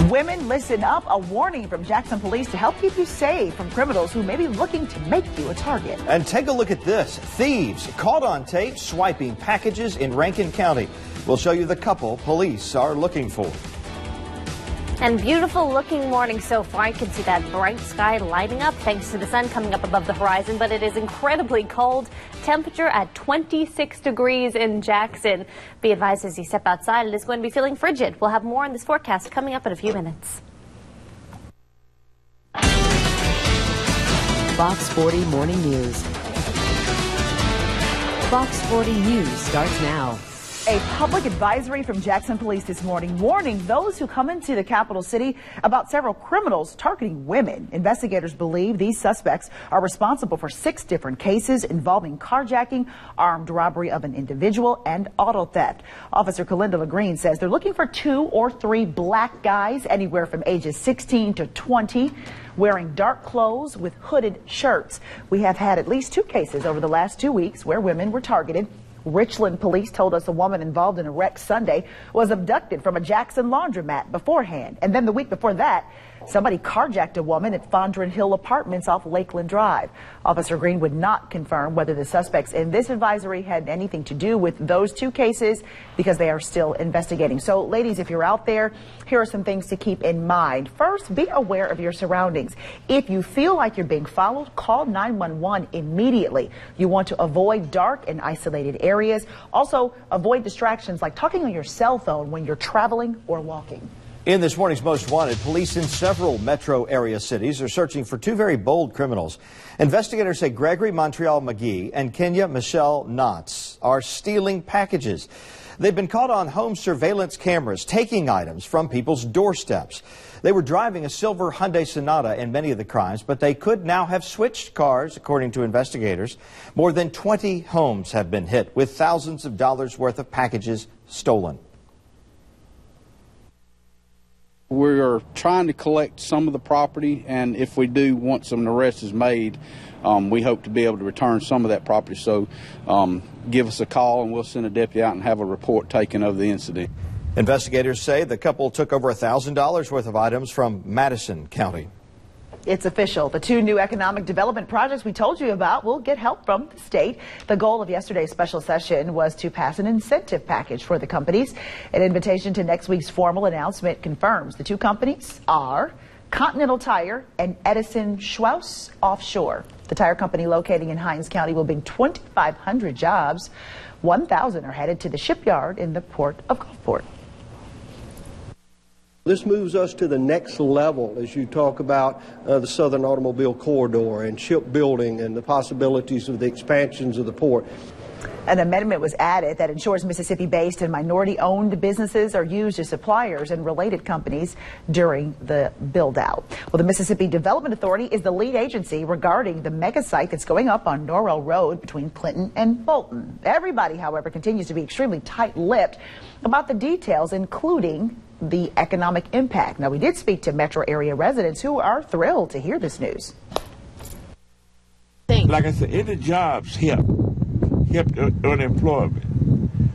Women, listen up. A warning from Jackson Police to help keep you safe from criminals who may be looking to make you a target. And take a look at this. Thieves caught on tape swiping packages in Rankin County. We'll show you the couple police are looking for. And beautiful looking morning so far. You can see that bright sky lighting up thanks to the sun coming up above the horizon, but it is incredibly cold. Temperature at 26 degrees in Jackson. Be advised as you step outside, it is going to be feeling frigid. We'll have more on this forecast coming up in a few minutes. Fox 40 Morning News. Fox 40 News starts now. A public advisory from Jackson Police this morning warning those who come into the capital city about several criminals targeting women. Investigators believe these suspects are responsible for 6 different cases involving carjacking, armed robbery of an individual, and auto theft. Officer Kalinda Lagreen says they're looking for 2 or 3 black guys anywhere from ages 16 to 20 wearing dark clothes with hooded shirts. We have had at least 2 cases over the last 2 weeks where women were targeted. Richland police told us a woman involved in a wreck Sunday was abducted from a Jackson laundromat beforehand. And then the week before that, somebody carjacked a woman at Fondren Hill Apartments off Lakeland Drive. Officer Green would not confirm whether the suspects in this advisory had anything to do with those 2 cases because they are still investigating. So, ladies, if you're out there, here are some things to keep in mind. First, be aware of your surroundings. If you feel like you're being followed, call 911 immediately. You want to avoid dark and isolated areas. Also, avoid distractions like talking on your cell phone when you're traveling or walking. In this morning's Most Wanted, police in several metro area cities are searching for 2 very bold criminals. Investigators say Gregory Montreal McGee and Kenya Michelle Knotts are stealing packages. They've been caught on home surveillance cameras taking items from people's doorsteps. They were driving a silver Hyundai Sonata in many of the crimes, but they could now have switched cars, according to investigators. More than 20 homes have been hit with thousands of dollars worth of packages stolen. We are trying to collect some of the property, and if we do, once an arrest is made, we hope to be able to return some of that property. So give us a call and we'll send a deputy out and have a report taken of the incident. Investigators say the couple took over $1,000 worth of items from Madison County. It's official. The 2 new economic development projects we told you about will get help from the state. The goal of yesterday's special session was to pass an incentive package for the companies. An invitation to next week's formal announcement confirms the 2 companies are Continental Tire and Edison Schwauss Offshore. The tire company locating in Hinds County will bring 2,500 jobs. 1,000 are headed to the shipyard in the port of Gulfport. This moves us to the next level as you talk about the Southern Automobile Corridor and shipbuilding and the possibilities of the expansions of the port. An amendment was added that ensures Mississippi-based and minority-owned businesses are used as suppliers and related companies during the build-out. Well, the Mississippi Development Authority is the lead agency regarding the mega site that's going up on Norrell Road between Clinton and Bolton. Everybody, however, continues to be extremely tight-lipped about the details, including the economic impact. Now, we did speak to metro area residents who are thrilled to hear this news. Like I said, any jobs help unemployment.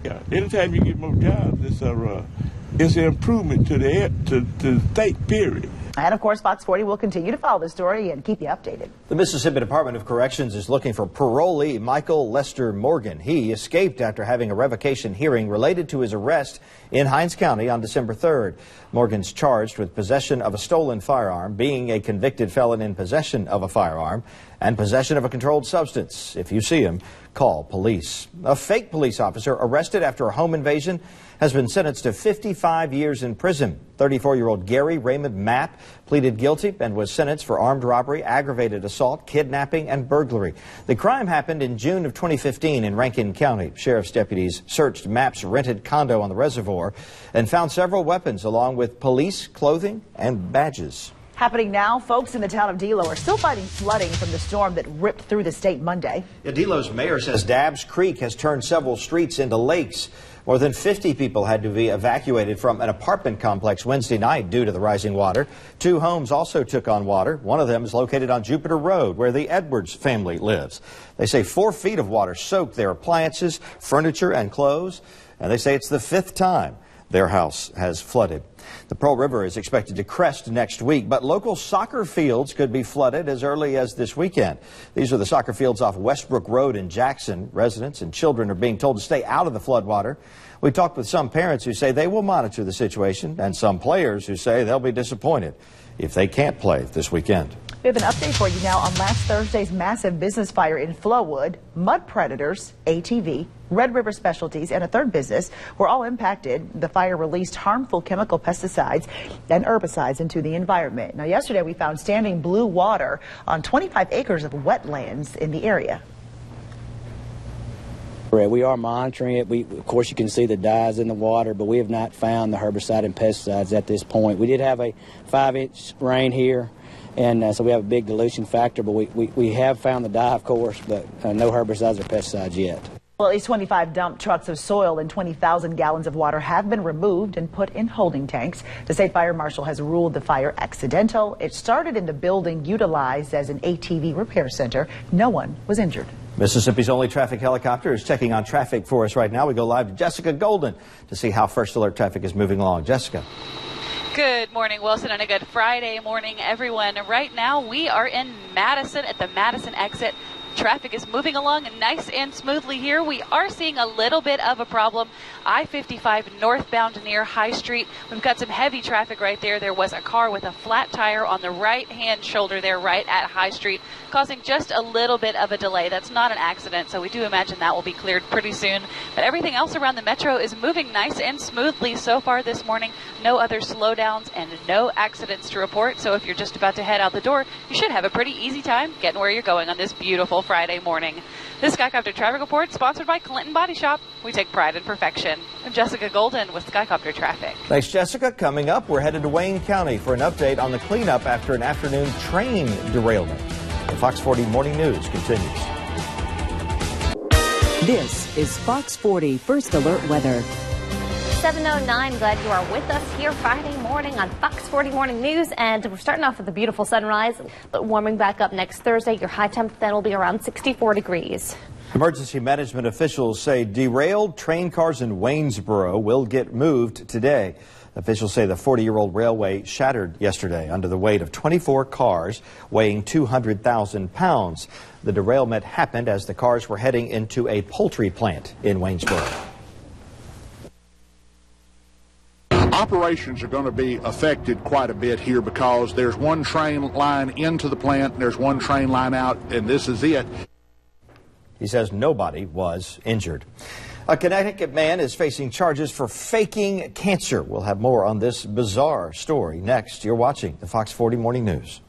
Yeah, anytime you get more jobs, it's an improvement to the state, period. And of course, Fox 40 will continue to follow this story and keep you updated. The Mississippi Department of Corrections is looking for parolee Michael Lester Morgan. He escaped after having a revocation hearing related to his arrest in Hinds County on December 3rd. Morgan's charged with possession of a stolen firearm, being a convicted felon in possession of a firearm, and possession of a controlled substance. If you see him, call police. A fake police officer arrested after a home invasion has been sentenced to 55 years in prison. 34-year-old Gary Raymond Mapp pleaded guilty and was sentenced for armed robbery, aggravated assault, kidnapping, and burglary. The crime happened in June of 2015 in Rankin County. Sheriff's deputies searched Mapp's rented condo on the reservoir and found several weapons along with police clothing and badges. Happening now, folks in the town of Delo are still fighting flooding from the storm that ripped through the state Monday. Delo's mayor says Dabbs Creek has turned several streets into lakes. More than 50 people had to be evacuated from an apartment complex Wednesday night due to the rising water. 2 homes also took on water. One of them is located on Jupiter Road, where the Edwards family lives. They say 4 feet of water soaked their appliances, furniture, and clothes. And they say it's the 5th time Their house has flooded. The Pearl River is expected to crest next week, but local soccer fields could be flooded as early as this weekend. These are the soccer fields off Westbrook Road in Jackson. Residents and children are being told to stay out of the floodwater. We talked with some parents who say they will monitor the situation, and some players who say they'll be disappointed if they can't play this weekend. We have an update for you now on last Thursday's massive business fire in Flowood. Mud Predators, ATV, Red River Specialties, and a third business were all impacted. The fire released harmful chemical pesticides and herbicides into the environment. Now, yesterday we found standing blue water on 25 acres of wetlands in the area. We are monitoring it. Of course, you can see the dyes in the water, but we have not found the herbicide and pesticides at this point. We did have a 5-inch rain here, and so we have a big dilution factor, but we have found the dye, of course, but no herbicides or pesticides yet. Well, at least 25 dump trucks of soil and 20,000 gallons of water have been removed and put in holding tanks. The state fire marshal has ruled the fire accidental. It started in the building utilized as an ATV repair center. No one was injured. Mississippi's only traffic helicopter is checking on traffic for us right now. We go live to Jessica Golden to see how First Alert traffic is moving along. Jessica. Good morning, Wilson, and a good Friday morning, everyone. Right now, we are in Madison at the Madison exit. Traffic is moving along nice and smoothly here. We are seeing a little bit of a problem. I-55 northbound near High Street. We've got some heavy traffic right there. There was a car with a flat tire on the right-hand shoulder there right at High Street, causing just a little bit of a delay. That's not an accident, so we do imagine that will be cleared pretty soon. But everything else around the metro is moving nice and smoothly so far this morning. No other slowdowns and no accidents to report. So if you're just about to head out the door, you should have a pretty easy time getting where you're going on this beautiful Friday morning. This Skycopter Traffic Report sponsored by Clinton Body Shop. We take pride in perfection. I'm Jessica Golden with Skycopter Traffic. Thanks, Jessica. Coming up, we're headed to Wayne County for an update on the cleanup after an afternoon train derailment. The Fox 40 Morning News continues. This is Fox 40 First Alert Weather. 7:09. Glad you are with us here Friday morning on Fox 40 Morning News. And we're starting off with a beautiful sunrise, but warming back up next Thursday. Your high temp then will be around 64 degrees. Emergency management officials say derailed train cars in Waynesboro will get moved today. Officials say the 40-year-old railway shattered yesterday under the weight of 24 cars weighing 200,000 pounds. The derailment happened as the cars were heading into a poultry plant in Waynesboro. Operations are going to be affected quite a bit here because there's one train line into the plant, there's one train line out, and this is it. He says nobody was injured. A Connecticut man is facing charges for faking cancer. We'll have more on this bizarre story next. You're watching the Fox 40 Morning News.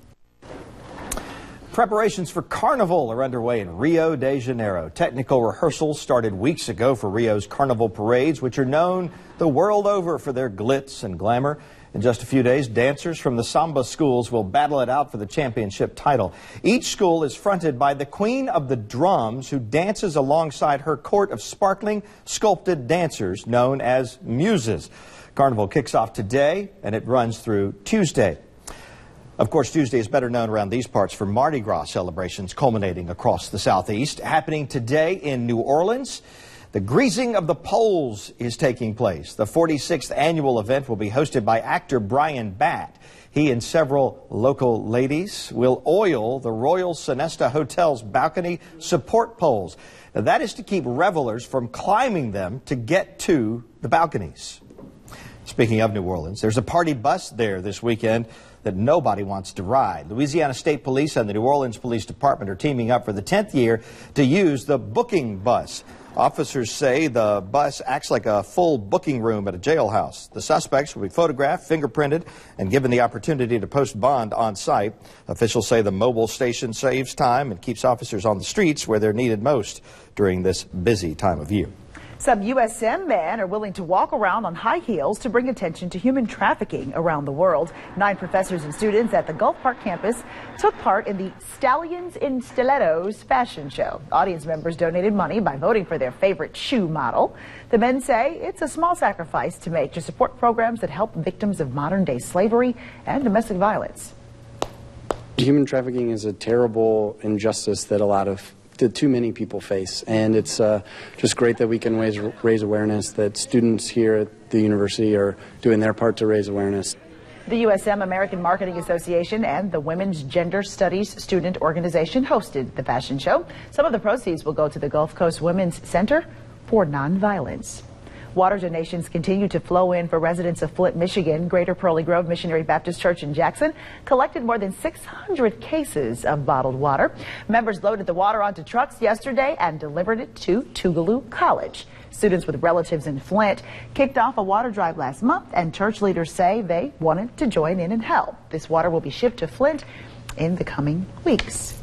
Preparations for Carnival are underway in Rio de Janeiro. Technical rehearsals started weeks ago for Rio's Carnival parades, which are known the world over for their glitz and glamour. In just a few days, dancers from the Samba schools will battle it out for the championship title. Each school is fronted by the Queen of the Drums, who dances alongside her court of sparkling, sculpted dancers known as muses. Carnival kicks off today, and it runs through Tuesday. Of course, Tuesday is better known around these parts for Mardi Gras celebrations culminating across the Southeast. Happening today in New Orleans, the Greasing of the Poles is taking place. The 46th annual event will be hosted by actor Brian Batt. He and several local ladies will oil the Royal Sonesta Hotel's balcony support poles. Now, that is to keep revelers from climbing them to get to the balconies. Speaking of New Orleans, there's a party bus there this weekend that nobody wants to ride. Louisiana State Police and the New Orleans Police Department are teaming up for the 10th year to use the booking bus. Officers say the bus acts like a full booking room at a jailhouse. The suspects will be photographed, fingerprinted, and given the opportunity to post bond on site. Officials say the mobile station saves time and keeps officers on the streets where they're needed most during this busy time of year. Some USM men are willing to walk around on high heels to bring attention to human trafficking around the world. 9 professors and students at the Gulf Park campus took part in the Stallions in Stilettos fashion show. Audience members donated money by voting for their favorite shoe model. The men say it's a small sacrifice to make to support programs that help victims of modern-day slavery and domestic violence. Human trafficking is a terrible injustice that too many people face, and it's just great that we can raise awareness, that students here at the university are doing their part to raise awareness. The USM American Marketing Association and the Women's Gender Studies Student Organization hosted the fashion show. Some of the proceeds will go to the Gulf Coast Women's Center for Nonviolence. Water donations continue to flow in for residents of Flint, Michigan. Greater Pearly Grove Missionary Baptist Church in Jackson collected more than 600 cases of bottled water. Members loaded the water onto trucks yesterday and delivered it to Tougaloo College. Students with relatives in Flint kicked off a water drive last month, and church leaders say they wanted to join in and help. This water will be shipped to Flint in the coming weeks.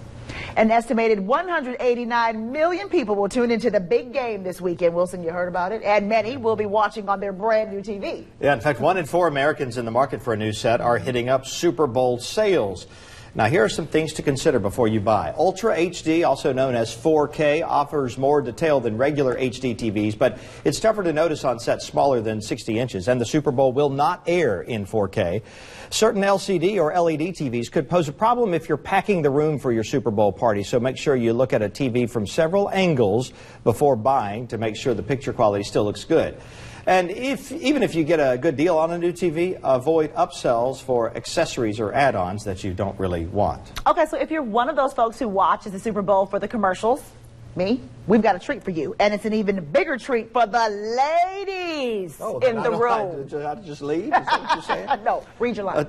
An estimated 189 million people will tune into the big game this weekend. Wilson, you heard about it. And many will be watching on their brand new TV. Yeah, in fact, 1 in 4 Americans in the market for a new set are hitting up Super Bowl sales. Now, here are some things to consider before you buy. Ultra HD, also known as 4K, offers more detail than regular HD TVs, but it's tougher to notice on sets smaller than 60 inches, and the Super Bowl will not air in 4K. Certain LCD or LED TVs could pose a problem if you're packing the room for your Super Bowl party, so make sure you look at a TV from several angles before buying to make sure the picture quality still looks good. And even if you get a good deal on a new TV, avoid upsells for accessories or add-ons that you don't really want. Okay, so if you're one of those folks who watches the Super Bowl for the commercials, me, we've got a treat for you. And it's an even bigger treat for the ladies in the room. Did I just leave? Is that what you're saying? No, read your line.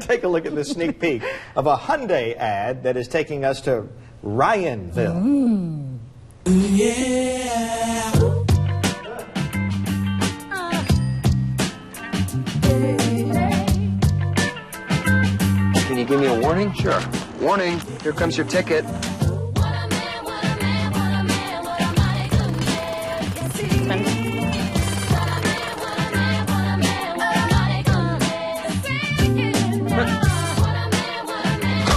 Take a look at this sneak peek of a Hyundai ad that is taking us to Ryanville. Yeah. Can you give me a warning? Sure. Warning, here comes your ticket.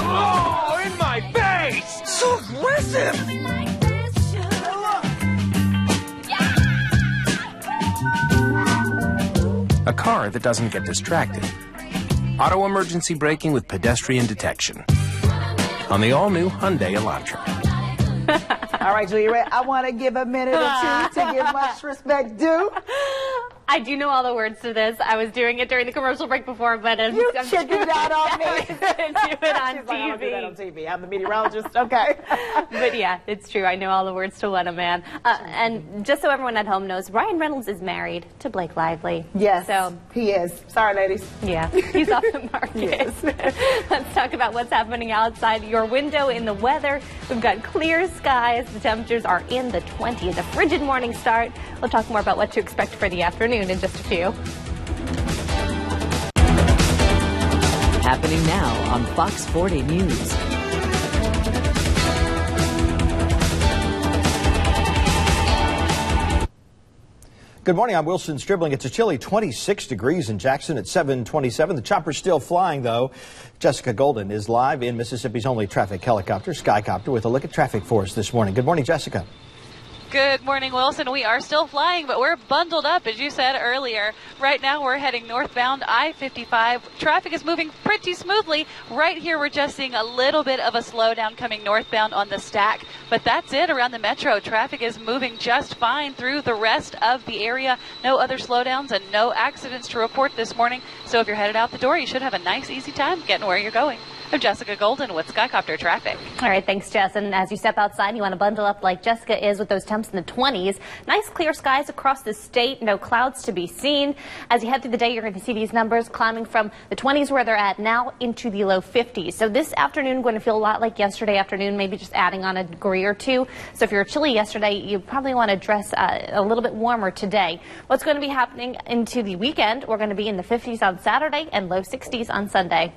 Oh, in my face! So aggressive! A car that doesn't get distracted. Auto emergency braking with pedestrian detection. On the all-new Hyundai Elantra. All right, Julia, I want to give a minute or two to give much respect due. I do know all the words to this. I was doing it during the commercial break before, but you chickened out on me. I was going to do it on She's TV. like, I don't do that on TV. I'm the meteorologist. Okay. But yeah, it's true. I know all the words to What a Man. And just so everyone at home knows, Ryan Reynolds is married to Blake Lively. Yes, so he is. Sorry, ladies. Yeah, he's off the market. Yes. Let's talk about what's happening outside your window in the weather. We've got clear skies. The temperatures are in the 20s. A frigid morning start. We'll talk more about what to expect for the afternoon in just a few. Happening now on Fox 40 News. Good morning, I'm Wilson Stribling. It's a chilly 26 degrees in Jackson at 7:27. The chopper's still flying, though. Jessica Golden is live in Mississippi's only traffic helicopter, Skycopter, with a look at traffic for us this morning. Good morning, Jessica. Good morning, Wilson. We are still flying, but we're bundled up, as you said earlier. Right now, we're heading northbound I-55. Traffic is moving pretty smoothly. Right here, we're just seeing a little bit of a slowdown coming northbound on the stack, but that's it around the metro. Traffic is moving just fine through the rest of the area. No other slowdowns and no accidents to report this morning. So if you're headed out the door, you should have a nice, easy time getting where you're going. I'm Jessica Golden with Skycopter Traffic. All right, thanks, Jess. And as you step outside, you want to bundle up like Jessica is with those temps in the 20s. Nice clear skies across the state, no clouds to be seen. As you head through the day, you're going to see these numbers climbing from the 20s where they're at now into the low 50s. So this afternoon going to feel a lot like yesterday afternoon, maybe just adding on a degree or two. So if you were chilly yesterday, you probably want to dress a little bit warmer today. What's going to be happening into the weekend? We're going to be in the 50s on Saturday and low 60s on Sunday.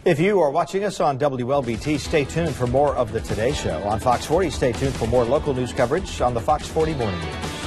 If you are watching us on WLBT, stay tuned for more of the Today Show. On Fox 40, stay tuned for more local news coverage on the Fox 40 Morning News.